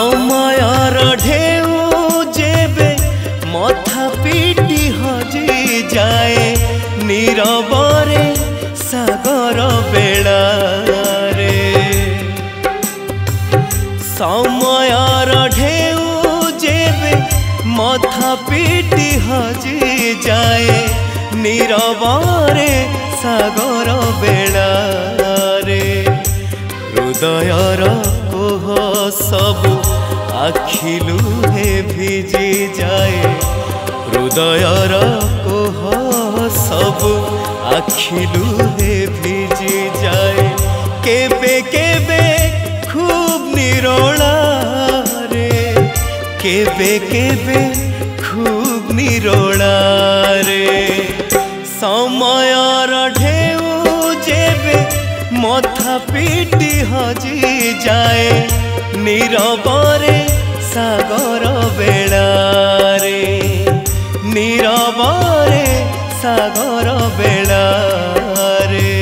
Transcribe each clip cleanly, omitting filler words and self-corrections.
समयर ढेउ जेबे मथा पिटी हजी जाए नीरबरे सागर बेड़ा रे। समयर ढेउ जेबे मथा पिटी हजी जाए नीरबरे सागर बेड़ा रे। हृदयर कोह सबु आखि लुहे भिजी जाए हृदयर कोह सबु आखि लुहे भिजी जाए। केबे केबे खूब निरोला रे केबे केबे खूब निरोला रे। समयर ढेउ जेबे मथा पिटी हजी जाए नीरबरे सागर बेड़ा रे। नीरबरे सागर बेड़ा रे।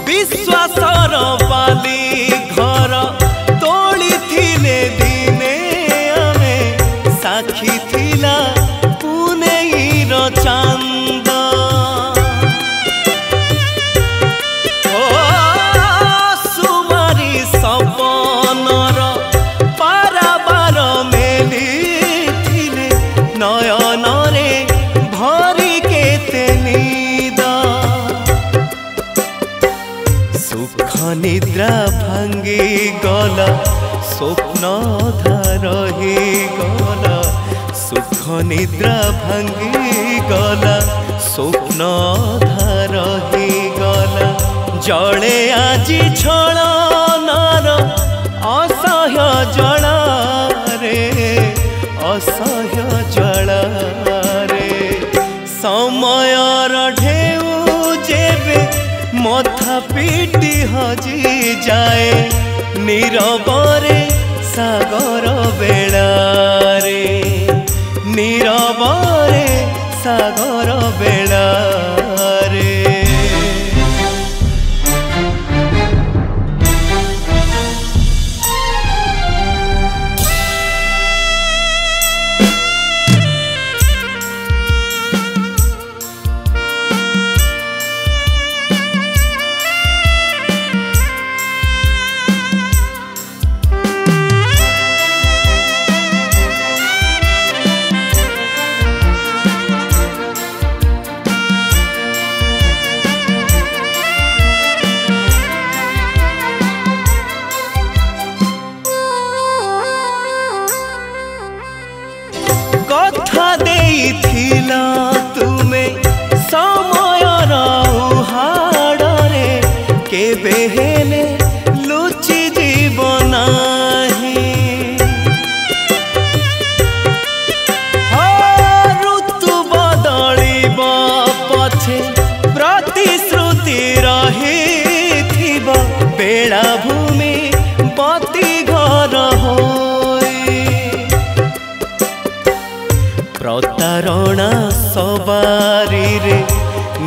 विश्वासर बाली घर तोली थिले दिने आमे साखी थिला पुनेईर चांद। ओ सुमारी सपनर पाराबार मेली थिले नयनरे भरी केते निदा। सुख निद्रा भांगी गला स्वप्न रही गला सुख निद्रा भांगी गला स्वप्न रही गला। जड़े आजी छलनार असह्य जला रे असह्य जला रे। समयर ढेउ जेबे मथा पिटी हजी जाए नीरबरे सागर बेड़ा रे। नीरबरे सागर बेड़ा रे। कथा देइथिला तुमे समयर उहाड़े केबे हेले लुचि जीव नाही। ऋतु बदलिब पछे प्रतिश्रुति रहिथिब बेलाभूमि बती घर होई। प्रतारणा सवारी रे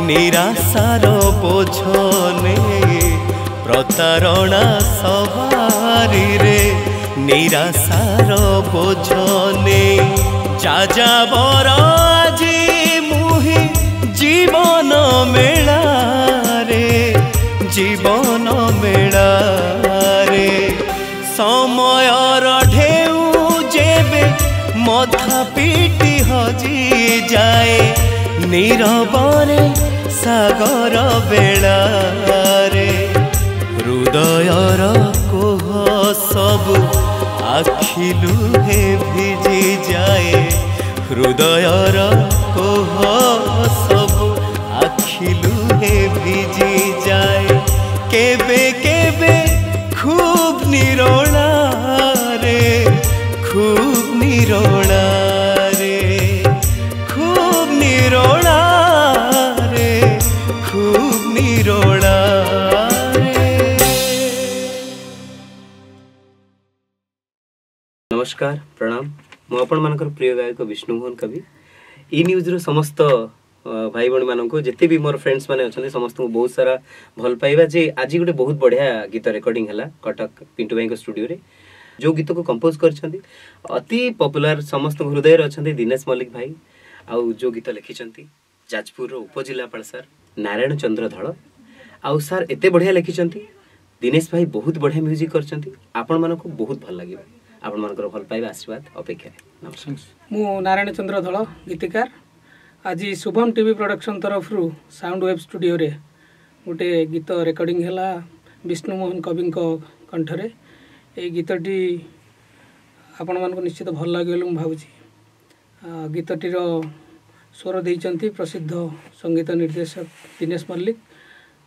निराशार बोझ ने प्रतारणा सवारी रे निराशार बोझ ने। जाजाबर आजी मुहि जीवन मेला रे जीवन मेला रे। समयर ढेउ जेबे मथा पिटी हजी जाए नीरबरे सागर बेड़ा रे। हृदयर कोह सबु आखि लुहे भिजी जाए हृदयर कोह सबु आखि लुहे भिजी जाए केबे केबे खूब निरोला रे खूब निरोला रे खूब निरोला रे खूब निरोला नमस्कार प्रणाम मु आपण मानकर प्रिय गायक विष्णुमोहन कवि ई न्यूज रो समस्त भाई बहन मानक जिते भी मोर फ्रेंड्स माने अछन समस्त को बहुत सारा भल पाइबा जे आज गोटे बहुत बढ़िया गीत रिकॉर्डिंग हला कटक पिंटू भाई को स्टूडियो रे जो गीत को कंपोज करछंती अति पॉपुलर समस्त हृदय रे अछंती दिनेश मल्लिक भाई आउ जो गीत लिखिछंती जाजपुर रो उपजिल्लापाल सर नारायण चंद्र धळ आउ सर एते बढ़िया लिखिछंती दिनेश भाई बहुत बढ़िया म्यूजिक करछंती आपण मानको बहुत भल लागिबा आपण मानकर भल पाइबा आशीर्वाद अपेक्षा नमस्कार मु नारायण चंद्र धळ गीतकार आज शुभम टीवी प्रोडक्शन तरफ रु साउंड वेब स्टूडियो रे गोटे गीत रेकर्डिंग है विष्णुमोहन कवि कंठरे ये गीतटी आपण मानक निश्चित भल लगे भावुची गीतटीर स्वर देइचंती प्रसिद्ध संगीत निर्देशक दिनेश मल्लिक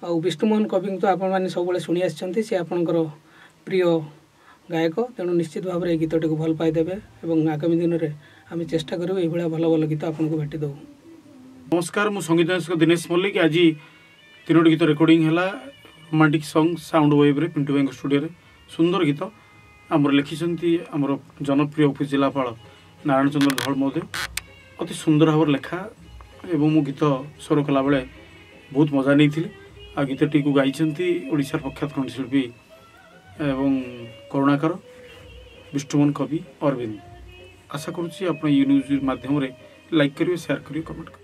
आ विष्णुमोहन कवि तो आपण माने सब बेले सुनी आछंती से आपनकर प्रिय गायक तेणु निश्चित भाव में गीतटी को भल पाइदेवे और आगामी दिन में आम चेष्टा करूँ ये भल भल गीत आपको भेटी दो। नमस्कार मु संगीत निर्देशक दिनेश मल्लिक आज 3टी गीत रेकर्डिंग है रोमांटिक सॉन्ग साउंड वेब रे पिंटू भाई स्टूडियो रे सुंदर गीत आमर लिखिं आमर जनप्रिय उपजिलापाल नारायण चंद्र धळ महोदय अति सुंदर भाव लेखा एवं मु गीत स्वर कला बेले बहुत मजा नहीं आ गीतटी को गाई ओडिशार प्रख्यात कंठशिल्पी एवं करुणाकर विष्णुमोहन कवि अरविंद आशा करुच्ची आप न्यूज माध्यम लाइक करेंगे शेयर करेंगे कमेंट करेंगे।